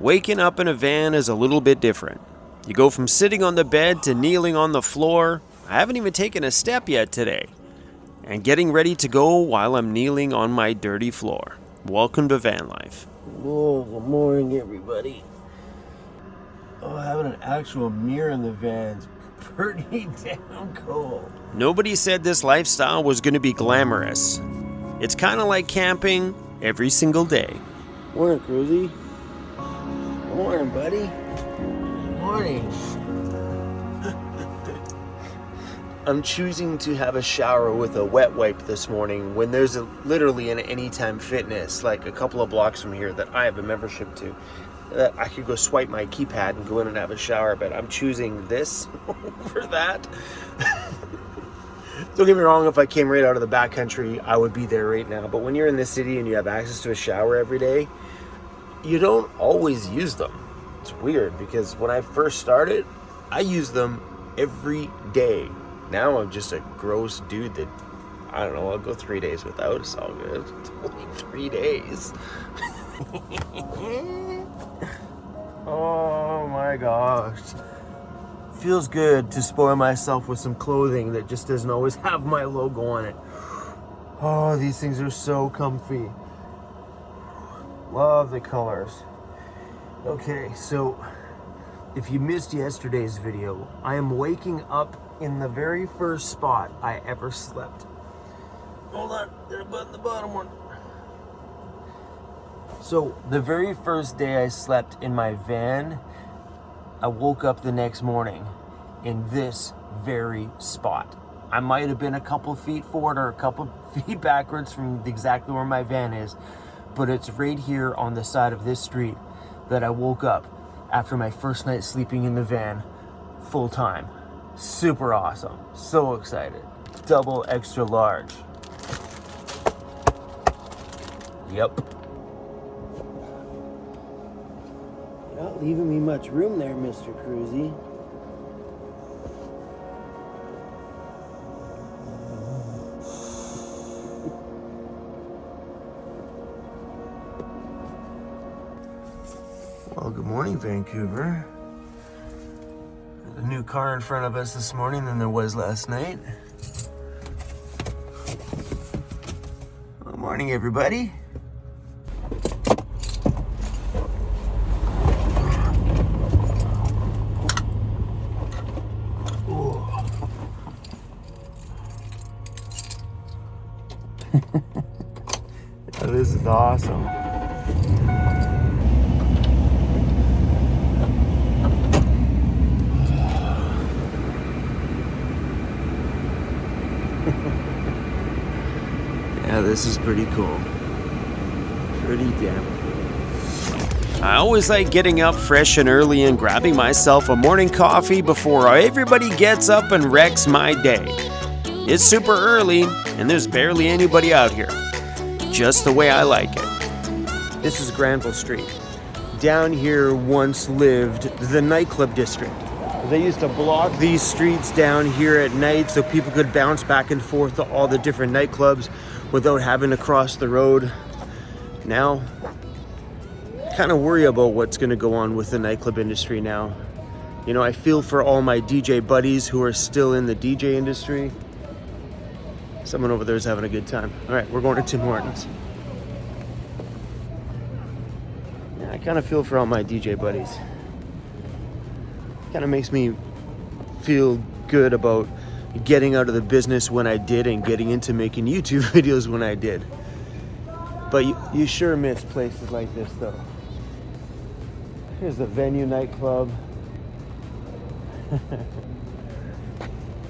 Waking up in a van is a little bit different. You go from sitting on the bed to kneeling on the floor. I haven't even taken a step yet today. And getting ready to go while I'm kneeling on my dirty floor. Welcome to van life. Whoa, good morning, everybody. Oh, having an actual mirror in the van's pretty damn cool. Nobody said this lifestyle was going to be glamorous. It's kind of like camping every single day. Morning, Cruzy. Good morning, buddy. Good morning. I'm choosing to have a shower with a wet wipe this morning when there's literally an Anytime Fitness, like a couple of blocks from here, that I have a membership to. That I could go swipe my keypad and go in and have a shower, but I'm choosing this over that. Don't get me wrong, if I came right out of the backcountry, I would be there right now. But when you're in the city and you have access to a shower every day, you don't always use them. It's weird because when I first started, I used them every day. Now I'm just a gross dude that, I don't know, I'll go 3 days without. It's all good. It's only 3 days. Oh my gosh. Feels good to spoil myself with some clothing that just doesn't always have my logo on it. Oh, these things are so comfy. Love the colors. Okay, so if you missed yesterday's video, I am waking up in the very first spot I ever slept. Hold on, there's a button, the bottom one. So the very first day I slept in my van, I woke up the next morning in this very spot. I might have been a couple feet forward or a couple feet backwards from exactly where my van is, but it's right here on the side of this street that I woke up after my first night sleeping in the van full time. Super awesome. So excited. Double extra large. Yep. You're not leaving me much room there, Mr. Cruzy. Well, good morning, Vancouver. There's a new car in front of us this morning than there was last night. Good morning, everybody. Oh, this is awesome. Yeah, this is pretty cool. Pretty damn cool. I always like getting up fresh and early and grabbing myself a morning coffee before everybody gets up and wrecks my day. It's super early and there's barely anybody out here. Just the way I like it. This is Granville Street. Down here once lived the nightclub district. They used to block these streets down here at night so people could bounce back and forth to all the different nightclubs without having to cross the road. Now, kind of worry about what's going to go on with the nightclub industry now. You know, I feel for all my DJ buddies who are still in the DJ industry. Someone over there is having a good time. All right, we're going to Tim Hortons. Yeah, I kind of feel for all my DJ buddies. Kind of makes me feel good about getting out of the business when I did and getting into making YouTube videos when I did. But you sure miss places like this, though. Here's the Venue nightclub.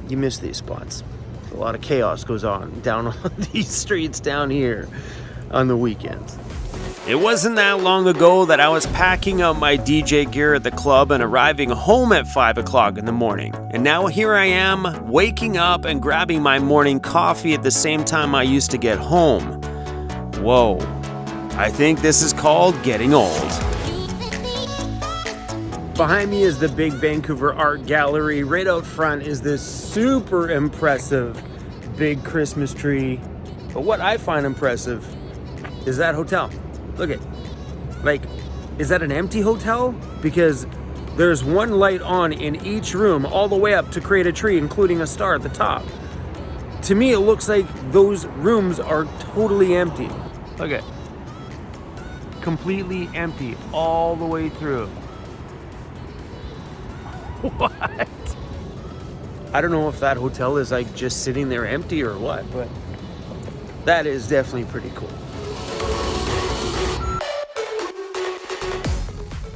You miss these spots. A lot of chaos goes on down on these streets down here on the weekends. It wasn't that long ago that I was packing up my DJ gear at the club and arriving home at 5 o'clock in the morning. And now here I am, waking up and grabbing my morning coffee at the same time I used to get home. Whoa, I think this is called getting old. Behind me is the big Vancouver Art Gallery. Right out front is this super impressive big Christmas tree. But what I find impressive is that hotel. Look at, like, is that an empty hotel? Because there's one light on in each room all the way up to create a tree, including a star at the top. To me, it looks like those rooms are totally empty. Look at, completely empty all the way through. What? I don't know if that hotel is like just sitting there empty or what, but that is definitely pretty cool.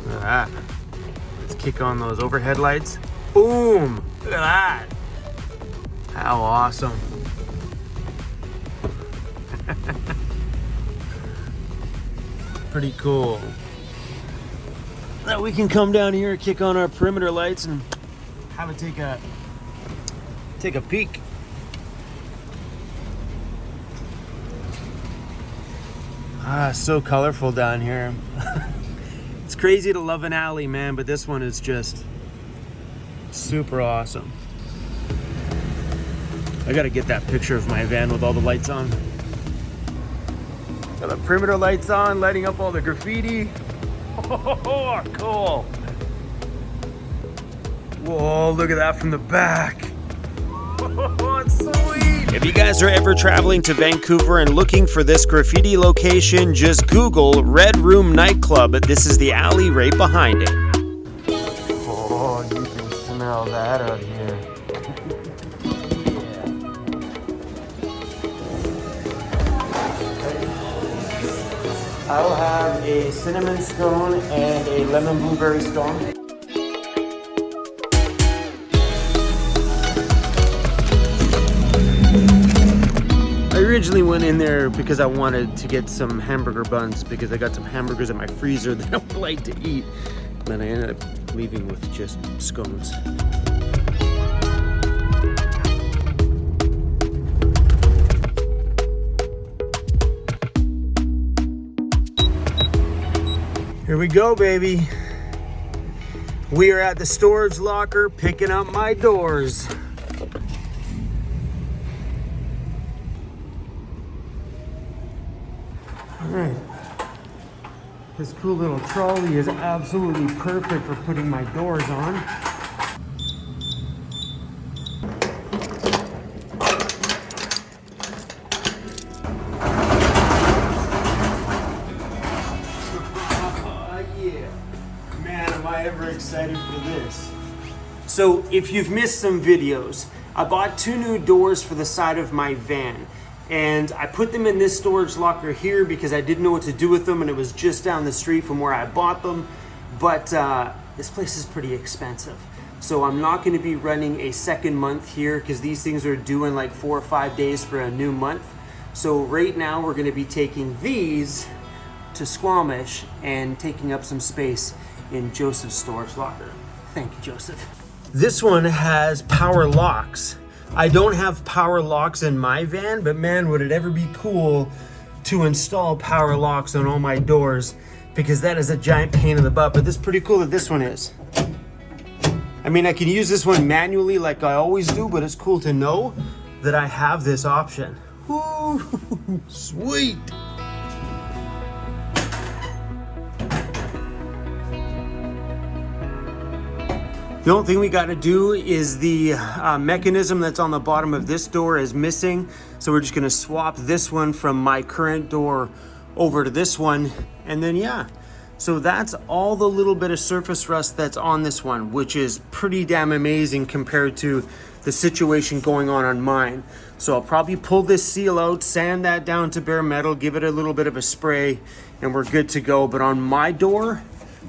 Look at that. Let's kick on those overhead lights. Boom! Look at that. How awesome. Pretty cool. Now we can come down here, kick on our perimeter lights, and have it take a peek. So colorful down here. It's crazy to love an alley, man, but this one is just super awesome. I gotta get that picture of my van with all the lights on. Got the perimeter lights on, lighting up all the graffiti. Oh, cool. Whoa, look at that from the back. Oh, it's sweet. If you guys are ever traveling to Vancouver and looking for this graffiti location, just Google Red Room Nightclub. This is the alley right behind it. Oh, you can smell that out here. I'll have a cinnamon scone and a lemon blueberry scone. I originally went in there because I wanted to get some hamburger buns because I got some hamburgers in my freezer that I would like to eat. And then I ended up leaving with just scones. Here we go, baby. We are at the storage locker picking up my doors. All right. This cool little trolley is absolutely perfect for putting my doors on. Excited for this. So if you've missed some videos, I bought 2 new doors for the side of my van, and I put them in this storage locker here because I didn't know what to do with them, and it was just down the street from where I bought them. But this place is pretty expensive, so I'm not going to be running a second month here because these things are due in like 4 or 5 days for a new month. So right now we're going to be taking these to Squamish and taking up some space in Joseph's storage locker. Thank you, Joseph. This one has power locks. I don't have power locks in my van, but man, would it ever be cool to install power locks on all my doors, because that is a giant pain in the butt. But this is pretty cool that this one is. I mean, I can use this one manually like I always do, but it's cool to know that I have this option. Ooh, sweet. The only thing we got to do is the mechanism that's on the bottom of this door is missing. So we're just going to swap this one from my current door over to this one. And then, yeah. So that's all the little bit of surface rust that's on this one, which is pretty damn amazing compared to the situation going on mine. So I'll probably pull this seal out, sand that down to bare metal, give it a little bit of a spray, and we're good to go. But on my door,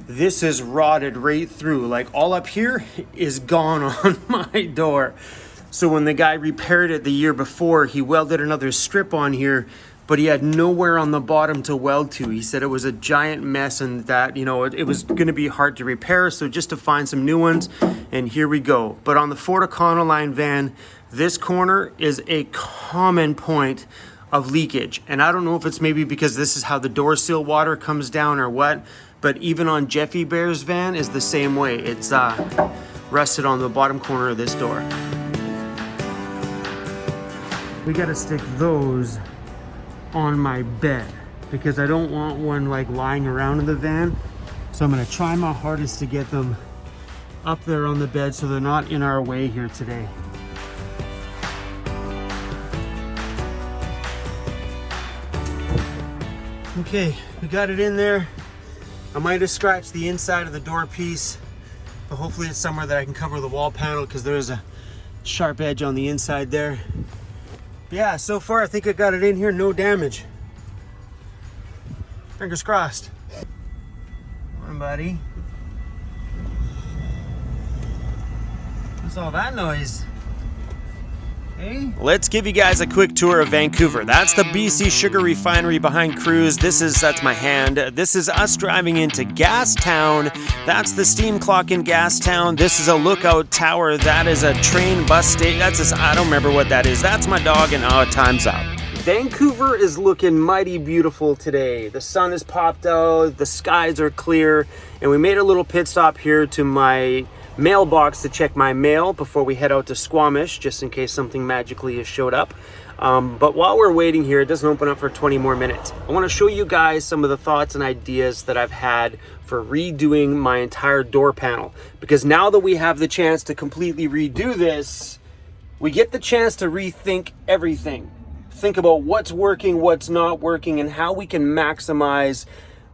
this is rotted right through. Like all up here is gone on my door. So when the guy repaired it the year before, he welded another strip on here, but he had nowhere on the bottom to weld to. He said it was a giant mess and that, you know, it was going to be hard to repair. So just to find some new ones, and here we go. But on the Ford Econoline van, this corner is a common point of leakage. And I don't know if it's maybe because this is how the door seal water comes down or what, but even on Jeffy Bear's van is the same way. It's rusted on the bottom corner of this door. We gotta stick those on my bed because I don't want one like lying around in the van. So I'm gonna try my hardest to get them up there on the bed so they're not in our way here today. Okay, we got it in there. I might have scratched the inside of the door piece, but hopefully it's somewhere that I can cover the wall panel because there's a sharp edge on the inside there. But yeah, so far I think I got it in here, no damage. Fingers crossed. Come on, buddy. What's all that noise? Hey? Let's give you guys a quick tour of Vancouver. That's the BC Sugar Refinery behind Cruz. That's my hand. This is us driving into Gastown. That's the steam clock in Gastown. This is a lookout tower. That is a train bus station. I don't remember what that is. That's my dog, and time's up. Vancouver is looking mighty beautiful today. The sun has popped out, the skies are clear, and we made a little pit stop here to my mailbox to check my mail before we head out to Squamish, just in case something magically has showed up. But while we're waiting here, it doesn't open up for 20 more minutes. I want to show you guys some of the thoughts and ideas that I've had for redoing my entire door panel. Because now that we have the chance to completely redo this, we get the chance to rethink everything. Think about what's working, what's not working, and how we can maximize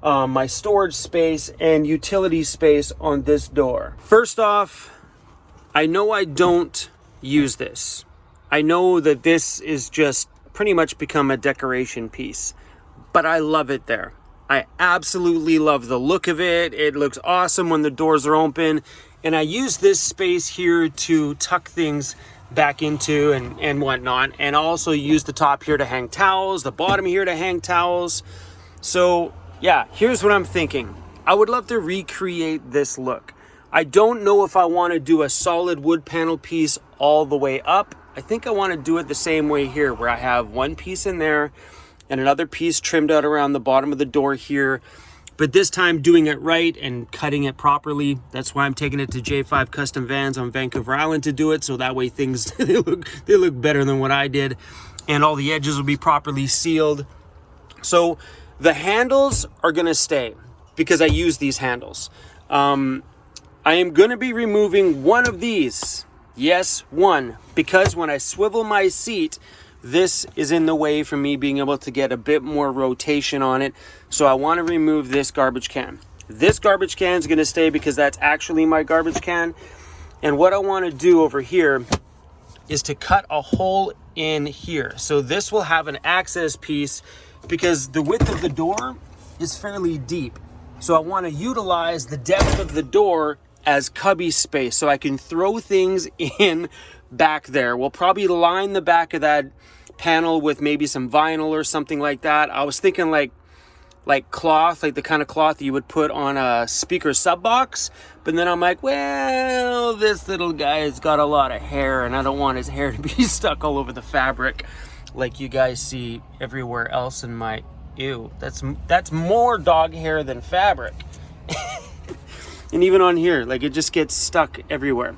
my storage space and utility space on this door. First off, I know I don't use this. I know that this is just pretty much become a decoration piece, but I love it there. I absolutely love the look of it. It looks awesome when the doors are open, and I use this space here to tuck things back into and whatnot, and also use the top here to hang towels, the bottom here to hang towels. So yeah, here's what I'm thinking. I would love to recreate this look. I don't know if I want to do a solid wood panel piece all the way up. I think I want to do it the same way here, where I have one piece in there and another piece trimmed out around the bottom of the door here. But this time doing it right and cutting it properly. That's why I'm taking it to J5 Custom Vans on Vancouver Island to do it. So that way things, they look better than what I did. And all the edges will be properly sealed. So the handles are gonna stay because I use these handles. I am gonna be removing one of these. Yes, one. Because when I swivel my seat, this is in the way for me being able to get a bit more rotation on it. So I want to remove this garbage can. This garbage can is going to stay because that's actually my garbage can. And what I want to do over here is to cut a hole in here. So this will have an access piece because the width of the door is fairly deep. So I want to utilize the depth of the door as cubby space so I can throw things in back there. We'll probably line the back of that panel with maybe some vinyl or something like that. I was thinking like cloth, like the kind of cloth you would put on a speaker sub box. But then I'm like, well, this little guy has got a lot of hair and I don't want his hair to be stuck all over the fabric like you guys see everywhere else in my, ew, that's more dog hair than fabric. And even on here, like it just gets stuck everywhere.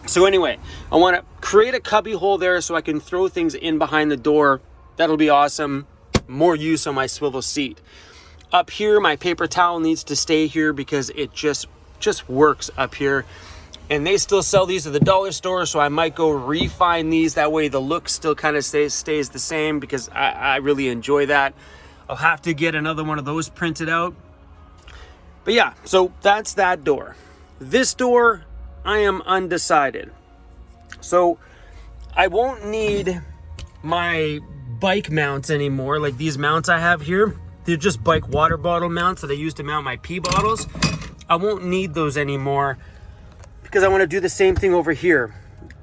So anyway, I want to create a cubby hole there so I can throw things in behind the door. That'll be awesome. More use on my swivel seat. Up here, my paper towel needs to stay here because it just works up here. And they still sell these at the dollar store, so I might go refine these. That way the look still kind of stays the same because I really enjoy that. I'll have to get another one of those printed out. But yeah, so that's that door. This door, I am undecided. So I won't need my bike mounts anymore. Like these mounts I have here, they're just bike water bottle mounts that I use to mount my pee bottles. I won't need those anymore because I want to do the same thing over here.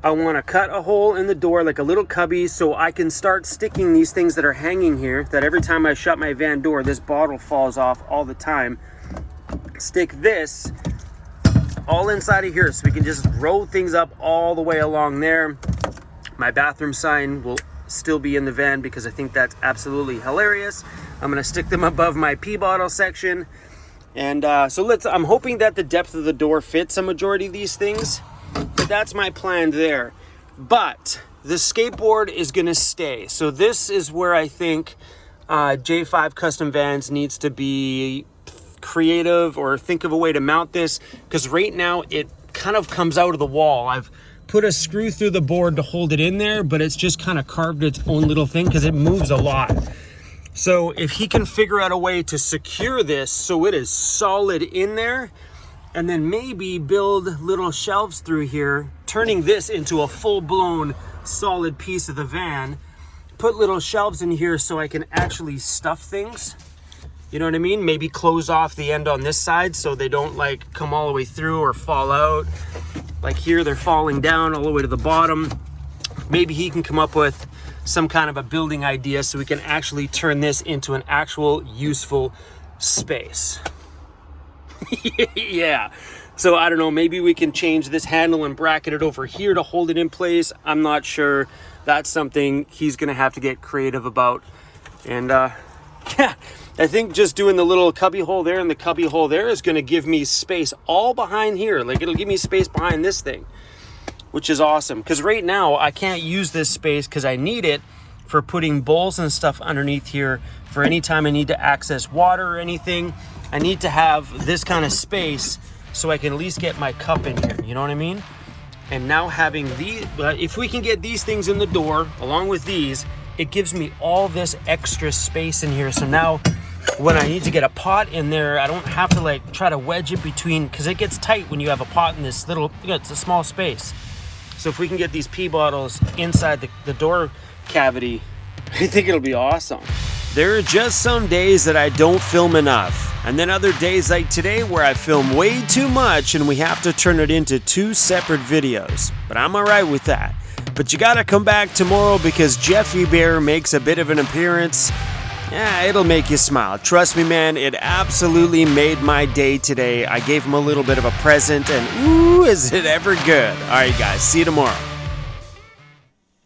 I want to cut a hole in the door like a little cubby so I can start sticking these things that are hanging here, that every time I shut my van door, this bottle falls off all the time. Stick this all inside of here so we can just roll things up all the way along there. My bathroom sign will still be in the van because I think that's absolutely hilarious. I'm gonna stick them above my pee bottle section. And I'm hoping that the depth of the door fits a majority of these things, but that's my plan there. But the skateboard is gonna stay. So this is where I think J5 Custom Vans needs to be creative or think of a way to mount this, because right now it kind of comes out of the wall. I've put a screw through the board to hold it in there, but it's just kind of carved its own little thing because it moves a lot. So if he can figure out a way to secure this so it is solid in there, and then maybe build little shelves through here, turning this into a full-blown solid piece of the van, put little shelves in here so I can actually stuff things. You know what I mean? Maybe close off the end on this side so they don't like come all the way through or fall out. Like here, they're falling down all the way to the bottom. Maybe he can come up with some kind of a building idea so we can actually turn this into an actual useful space. Yeah. So I don't know, maybe we can change this handle and bracket it over here to hold it in place. I'm not sure. That's something he's gonna have to get creative about. And yeah, I think just doing the little cubby hole there and the cubby hole there is gonna give me space all behind here. Like it'll give me space behind this thing, which is awesome. Because right now I can't use this space because I need it for putting bowls and stuff underneath here for any time I need to access water or anything. I need to have this kind of space so I can at least get my cup in here, you know what I mean? And now having these, if we can get these things in the door along with these, it gives me all this extra space in here. So now when I need to get a pot in there, I don't have to like try to wedge it between, because it gets tight when you have a pot in this little, it's a small space. So if we can get these pee bottles inside the door cavity, I think it'll be awesome. There are just some days that I don't film enough, and then other days like today where I film way too much and we have to turn it into 2 separate videos. But I'm alright with that. But you gotta come back tomorrow because Jeffy Bear makes a bit of an appearance. Yeah, it'll make you smile. Trust me, man, it absolutely made my day today. I gave him a little bit of a present, and ooh, is it ever good. Alright guys, see you tomorrow.